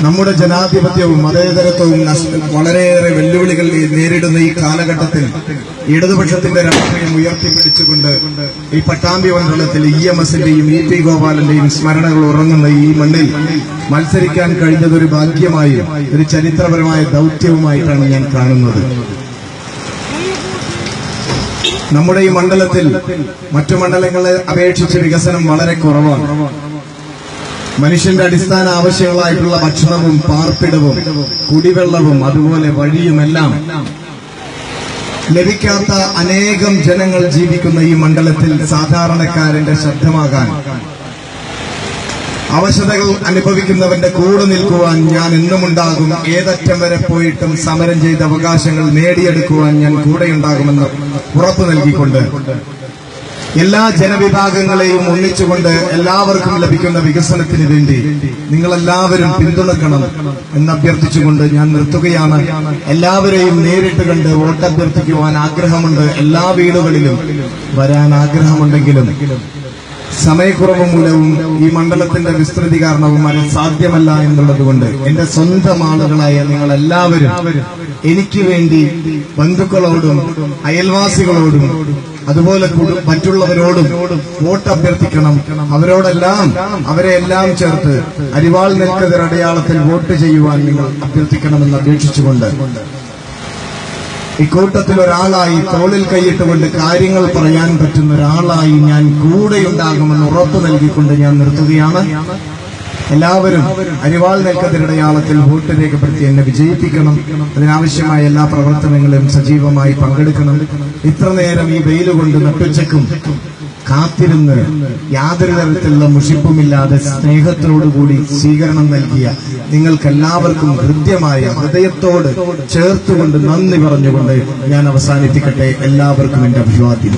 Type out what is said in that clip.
നമ്മുടെ ജനാധിപത്യവും മതേതരത്വവും വളരെയേറെ വെല്ലുവിളികൾ നേരിടുന്ന ഈ കാലഘട്ടത്തിൽ ഇടതുപക്ഷത്തിന്റെ രാഷ്ട്രീയം ഉയർത്തിപ്പിടിച്ചുകൊണ്ട് ഈ പട്ടാമ്പി മണ്ഡലത്തിൽ EMSന്റെയും EP ഗോപാലന്റെയും സ്മരണകൾ ഉറങ്ങുന്ന ഈ മണ്ണിൽ മത്സരിക്കാൻ കഴിഞ്ഞതൊരു ഭാഗ്യമായും ഒരു ചരിത്രപരമായ ദൗത്യവുമായിട്ടാണ് ഞാൻ കാണുന്നത്. നമ്മുടെ ഈ മണ്ഡലത്തിൽ മറ്റു മണ്ഡലങ്ങളെ അപേക്ഷിച്ച് വികസനം വളരെ കുറവാണ്. മനുഷ്യന്റെ അടിസ്ഥാന ആവശ്യങ്ങളായിട്ടുള്ള ഭക്ഷണവും പാർപ്പിടവും കുടിവെള്ളവും അതുപോലെ വഴിയുമെല്ലാം ലഭിക്കാത്ത അനേകം ജനങ്ങൾ ജീവിക്കുന്ന ഈ മണ്ഡലത്തിൽ സാധാരണക്കാരന്റെ ശബ്ദമാകാൻ, അവശതകൾ അനുഭവിക്കുന്നവന്റെ കൂടെ നിൽക്കുവാൻ ഞാൻ എന്നുമുണ്ടാകും. ഏതറ്റം വരെ പോയിട്ടും സമരം ചെയ്ത അവകാശങ്ങൾ നേടിയെടുക്കുവാൻ ഞാൻ കൂടെയുണ്ടാകുമെന്ന് ഉറപ്പു നൽകിക്കൊണ്ട് എല്ലാ ജനവിഭാഗങ്ങളെയും ഒന്നിച്ചുകൊണ്ട് എല്ലാവർക്കും ലഭിക്കുന്ന വികസനത്തിന് വേണ്ടി നിങ്ങളെല്ലാവരും പിന്തുണക്കണം എന്നഭ്യർത്ഥിച്ചുകൊണ്ട് ഞാൻ നിർത്തുകയാണ്. എല്ലാവരെയും നേരിട്ട് കണ്ട് വോട്ടഭ്യർത്ഥിക്കുവാൻ ആഗ്രഹമുണ്ട്. എല്ലാ വീടുകളിലും വരാൻ ആഗ്രഹമുണ്ടെങ്കിലും സമയക്കുറവ് മൂലവും ഈ മണ്ഡലത്തിന്റെ വിസ്തൃതി കാരണവും അത് സാധ്യമല്ല എന്നുള്ളതുകൊണ്ട് എന്റെ സ്വന്തം ആളുകളായ നിങ്ങളെല്ലാവരും എനിക്ക് വേണ്ടി ബന്ധുക്കളോടും അയൽവാസികളോടും അതുപോലെ മറ്റുള്ളവരോടും വോട്ട് അഭ്യർത്ഥിക്കണം. അവരെല്ലാം ചേർത്ത് അരിവാൾ നെൽക്കതിർ അടയാളത്തിൽ വോട്ട് ചെയ്യുവാൻ നിങ്ങൾ അഭ്യർത്ഥിക്കണമെന്ന് അപേക്ഷിച്ചുകൊണ്ട് ഇക്കൂട്ടത്തിൽ ഒരാളായി തോളിൽ കൈയിട്ടുകൊണ്ട് കാര്യങ്ങൾ പറയാൻ പറ്റുന്ന ഒരാളായി ഞാൻ കൂടെയുണ്ടാകുമെന്ന് ഉറപ്പു നൽകിക്കൊണ്ട് ഞാൻ നിർത്തുകയാണ്. എല്ലാവരും അരിവാൾ നെൽക്കതിരടയാളത്തിൽ വോട്ട് രേഖപ്പെടുത്തി എന്നെ വിജയിപ്പിക്കണം. അതിനാവശ്യമായ എല്ലാ പ്രവർത്തനങ്ങളും സജീവമായി പങ്കെടുക്കണം. ഇത്ര നേരം ഈ വെയിലുകൊണ്ട് നട്ടുച്ചക്കും കാത്തിരുന്ന് യാതൊരു തരത്തിലുള്ള മുഷിപ്പുമില്ലാതെ സ്നേഹത്തോടുകൂടി സ്വീകരണം നൽകിയ നിങ്ങൾക്കെല്ലാവർക്കും ഹൃദ്യമായ ഹൃദയത്തോട് ചേർത്തുകൊണ്ട് നന്ദി പറഞ്ഞുകൊണ്ട് ഞാൻ അവസാനിപ്പിക്കട്ടെ. എല്ലാവർക്കും എന്റെ അഭിവാദ്യം.